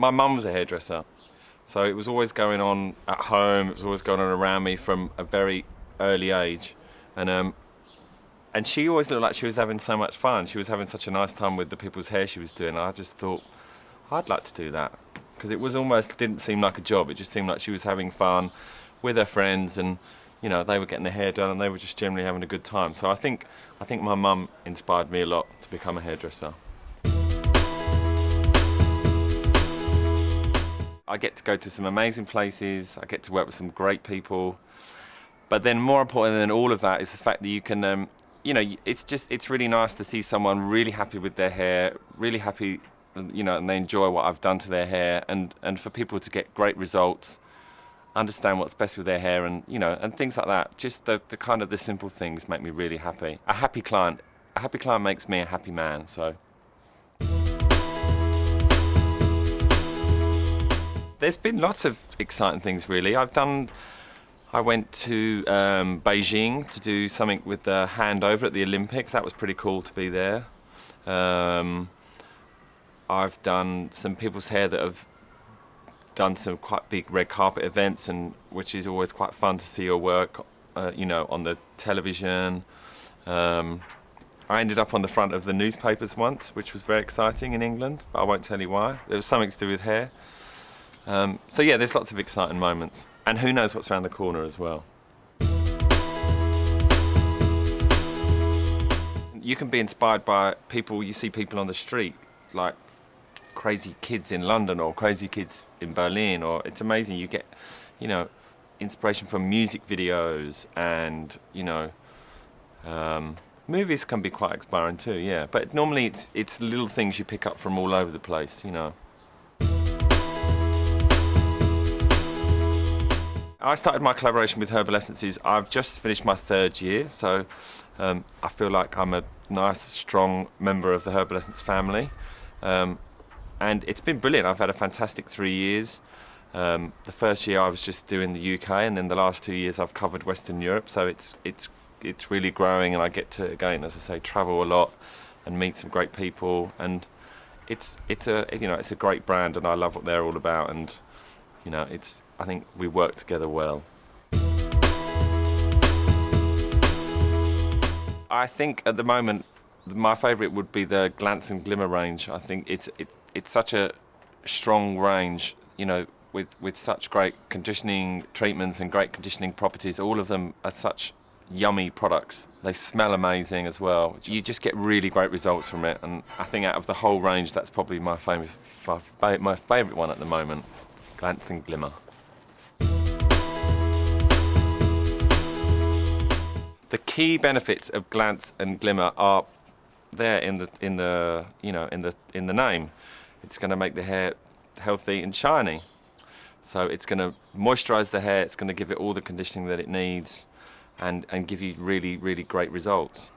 My mum was a hairdresser, so it was always going on at home, it was always going on around me from a very early age. And she always looked like she was having so much fun. She was having such a nice time with the people's hair she was doing. I just thought, I'd like to do that. Because it was almost, didn't seem like a job, it just seemed like she was having fun with her friends, and you know, they were getting their hair done and they were just generally having a good time. So I think my mum inspired me a lot to become a hairdresser. I get to go to some amazing places, I get to work with some great people, but then more important than all of that is the fact that you can, you know, it's really nice to see someone really happy with their hair, really happy, you know, and they enjoy what I've done to their hair, and for people to get great results, understand what's best with their hair, and you know, and things like that. Just the kind of the simple things make me really happy. A happy client makes me a happy man. So there's been lots of exciting things really. I went to Beijing to do something with the handover at the Olympics. That was pretty cool to be there. I've done some people's hair that have done some quite big red carpet events, and which is always quite fun to see your work, you know, on the television. I ended up on the front of the newspapers once, which was very exciting in England, but I won't tell you why. It was something to do with hair. So yeah, there's lots of exciting moments, and who knows what's around the corner as well. You can be inspired by people. You see people on the street, like crazy kids in London or crazy kids in Berlin, or it's amazing. You get, you know, inspiration from music videos, and you know, movies can be quite inspiring too. Yeah, but normally it's little things you pick up from all over the place, you know. I started my collaboration with Herbal Essences. I've just finished my 3rd year, so I feel like I'm a nice, strong member of the Herbal Essence family. And it's been brilliant. I've had a fantastic 3 years. The first year I was just doing the UK, and then the last 2 years I've covered Western Europe. So it's really growing, and I get to, again, as I say, travel a lot and meet some great people. And it's a great brand, and I love what they're all about. And you know, I think we work together well. I think at the moment my favourite would be the Glanz&Glimmer range. I think it's such a strong range, you know, with such great conditioning treatments and great conditioning properties. All of them are such yummy products. They smell amazing as well. You just get really great results from it, and I think out of the whole range, that's probably my favourite one at the moment. Glanz&Glimmer. The key benefits of Glanz&Glimmer are there in the name. It's going to make the hair healthy and shiny. So it's going to moisturise the hair. It's going to give it all the conditioning that it needs, and give you really, really great results.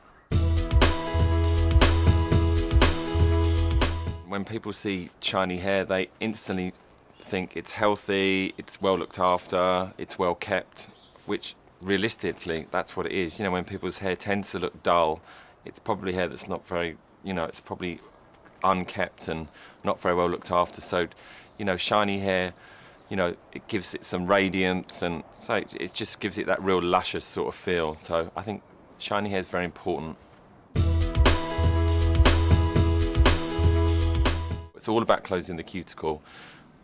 When people see shiny hair, they instantly think it's healthy, it's well looked after, it's well kept, which realistically that's what it is. You know, when people's hair tends to look dull, it's probably hair that's not very, you know, it's probably unkept and not very well looked after. So, you know, shiny hair, you know, it gives it some radiance, and so it just gives it that real luscious sort of feel. So I think shiny hair is very important. It's all about closing the cuticle.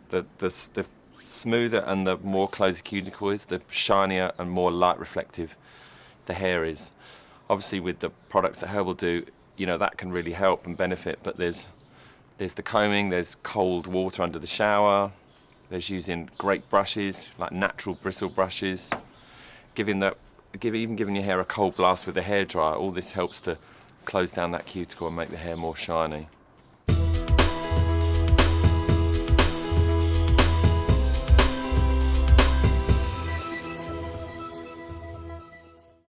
The smoother and the more closed the cuticle is, the shinier and more light reflective the hair is. Obviously with the products that Herbal do, you know, that can really help and benefit, but there's the combing, there's cold water under the shower, there's using great brushes, like natural bristle brushes, even giving your hair a cold blast with a hairdryer. All this helps to close down that cuticle and make the hair more shiny.